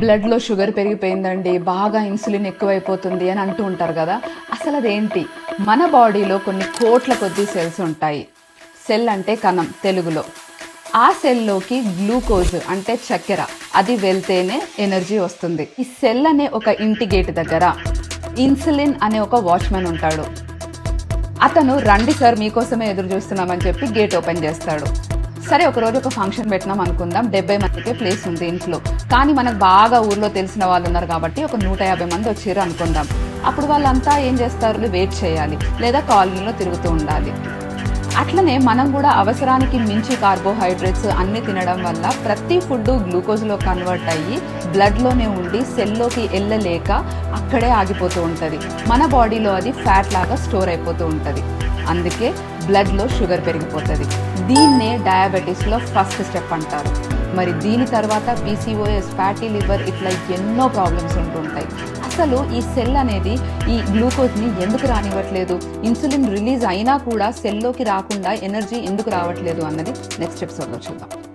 బ్లడ్లో షుగర్ పెరిగిపోయిందండి, బాగా ఇన్సులిన్ ఎక్కువైపోతుంది అని అంటూ ఉంటారు కదా. అసలు అదేంటి? మన బాడీలో కొన్ని కోట్ల కొద్ది సెల్స్ ఉంటాయి. సెల్ అంటే కణం తెలుగులో. ఆ సెల్లోకి గ్లూకోజ్ అంటే చక్కెర అది వెళ్తేనే ఎనర్జీ వస్తుంది. ఈ సెల్ అనే ఒక ఇంటి గేట్ దగ్గర ఇన్సులిన్ అనే ఒక వాచ్మెన్ ఉంటాడు. అతను రండి సార్ మీకోసమే ఎదురు చూస్తున్నామని చెప్పి గేట్ ఓపెన్ చేస్తాడు. సరే, ఒకరోజు ఒక ఫంక్షన్ పెట్టినాం అనుకుందాం. 70 మందికే ప్లేస్ ఉంది ఇంట్లో. కానీ మనకు బాగా ఊర్లో తెలిసిన వాళ్ళు ఉన్నారు కాబట్టి ఒక 150 మంది వచ్చారు అనుకుందాం. అప్పుడు వాళ్ళంతా ఏం చేస్తారు? వెయిట్ చేయాలి లేదా కాలనీలో తిరుగుతూ ఉండాలి. అట్లనే మనం కూడా అవసరానికి మించి కార్బోహైడ్రేట్స్ అన్ని తినడం వల్ల ప్రతి ఫుడ్ గ్లూకోజ్లో కన్వర్ట్ అయ్యి బ్లడ్లోనే ఉండి సెల్లోకి వెళ్ళలేక అక్కడే ఆగిపోతూ ఉంటుంది. మన బాడీలో అది ఫ్యాట్ లాగా స్టోర్ అయిపోతూ ఉంటుంది. అందుకే బ్లడ్లో షుగర్ పెరిగిపోతుంది. దీన్నే డయాబెటీస్లో ఫస్ట్ స్టెప్ అంటారు. మరి దీని తర్వాత PCOS, ఫ్యాటీ లివర్, ఇట్లా ఎన్నో ప్రాబ్లమ్స్ ఉంటుంటాయి. అసలు ఈ సెల్ అనేది ఈ గ్లూకోజ్ని ఎందుకు రానివ్వట్లేదు? ఇన్సులిన్ రిలీజ్ అయినా కూడా సెల్లోకి రాకుండా ఎనర్జీ ఎందుకు రావట్లేదు అన్నది నెక్స్ట్ ఎపిసోడ్లో చూద్దాం.